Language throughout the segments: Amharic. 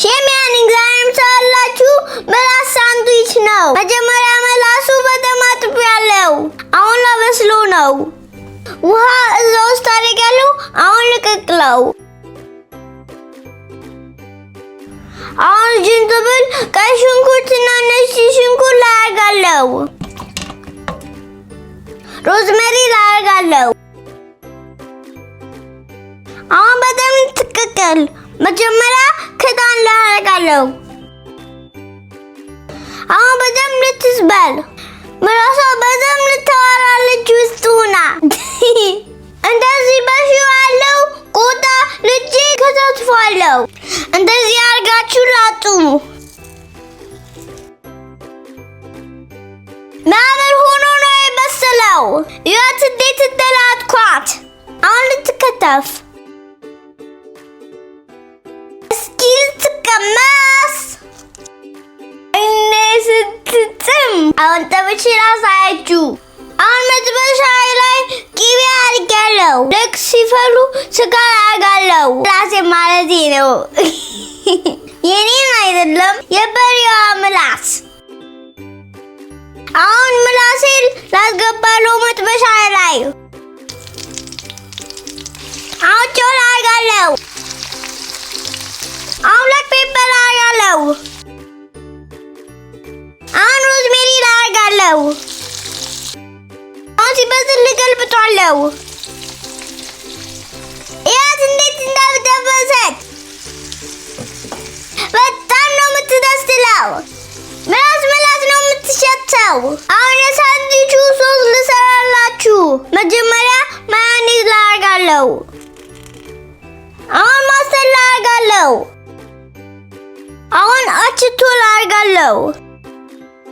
ሼሚያን እግዚአብሔር ሰላችሁ ምላስ ሳንድዊች ነው። መጀመሪያ ምላሱ በደንብ አጥቤያለሁ። አሁን ላበስሎ ነው። ውሃ እዛ ውስጥ አደርጋለሁ። አሁን ልቀቅለው። አሁን ዝንጅብል፣ ቀይ ሽንኩርትና ነጭ ሽንኩርት ላደርጋለሁ። ሮዝሜሪ ላደርጋለሁ። አሁን በደንብ ትቀቀል። መጀመሪያ ክዳን ላደርጋለሁ። አሁን በደንብ ልትስበል። ምላሷ በደንብ ልታወራለች ውስጥ ሆና እንደዚህ በሽው ያለው ቆዳ ልጄ ከታትፏለሁ። እንደዚህ አድርጋችሁ ላጡ። ማመር ሆኖ ነው የበሰለው። ይኸው እንዴት እንደላጥኳት። አሁን ልትከተፍ። እስኪ ልትቀመስ። እኔ ስትጥም አሁን ጠብሼ ላሳያችሁ። አሁን መጥበሻ ላይ ቅቤ አድርጋለሁ። ልክ ሲፈሉ ስጋ አደርጋለሁ። ምላሴ ማለቴ ነው። የኔን አይደለም፣ የበሬዋ ምላስ። አሁን ምላሴን ላስገባለሁ መጥበሻ ላይ። አሁን ጨው አደርጋለሁ። አሁን ብላክ ፔፐር አደርጋለሁ። አሁን ሮዝሜሪ አደርጋለሁ። አሁን ሲበስል ልገልብጠዋለሁ። ያት እንዴት እንዳልደበሰች በጣም ነው የምትደስለው። ምላስ ነው የምትሸተው። አሁን የሳንድዊቹ ሶስ ልሰራላችሁ። መጀመሪያ ማዮኔዝ ላደርጋለሁ። አሁን ማስተር ላደርጋለሁ። አሁን አችቶ ላደርጋለሁ።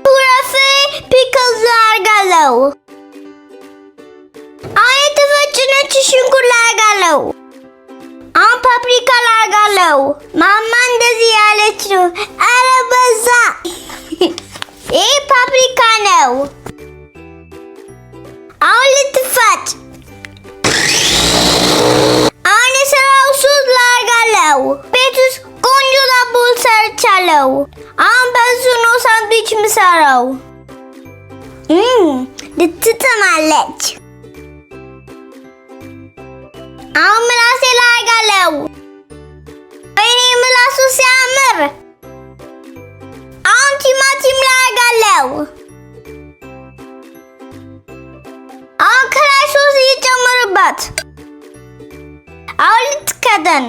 ፍራፍሬ ፒክልስ ላደርጋለሁ። አሁን የተፈጨ ነጭ ሽንኩርት ላደርጋለሁ። አሁን ፓፕሪካ ላደርጋለሁ። ማማ እንደዚህ ያለች ነው። ኧረ በዛ። ይህ ፓፕሪካ ነው። አሁን ልትፈጭ። አሁን የሰራው ሶስ ላደርጋለሁ። ቤት ውስጥ ቆንጆ ዳቦ ሰርቻለሁ። አሁን በሱ ነው ሳንድዊች የምሰራው። ልትጥማለች። አሁን ምላሴ ላደርጋለሁ። ወይኔ ምላሱ ሲያምር። አሁን ቲማቲም ላደርጋለሁ። አሁን ከላይ ሶስ እየጨመርባት። አሁን ልትከደን።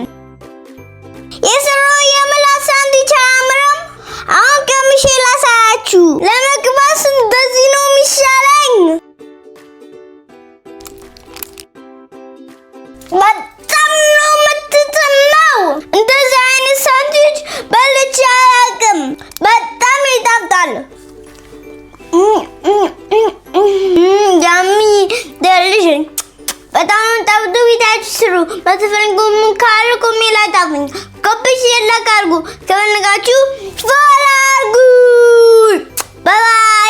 የሰራው የምላስ ሳንድዊች አያምርም? አሁን ቀምሼ ላሳያችሁ። ለመግባት እንደዚህ ነው የሚሻለኝ። በጣም ነው የምትጥመው። እንደዚህ አይነት ሳንድዊች በልቼ አላውቅም። በጣም ይጣፍጣል። ያሚ ደልሽን በጣም ጣፍጡ። ቤታችሁ ስሩ። በተፈለጉም ካሉ ኮሜንት ላይ ጻፉኝ። ኮፒ ሼር አድርጉ። ከፈለጋችሁ ፎሎ አድርጉ። ባይ ባይ።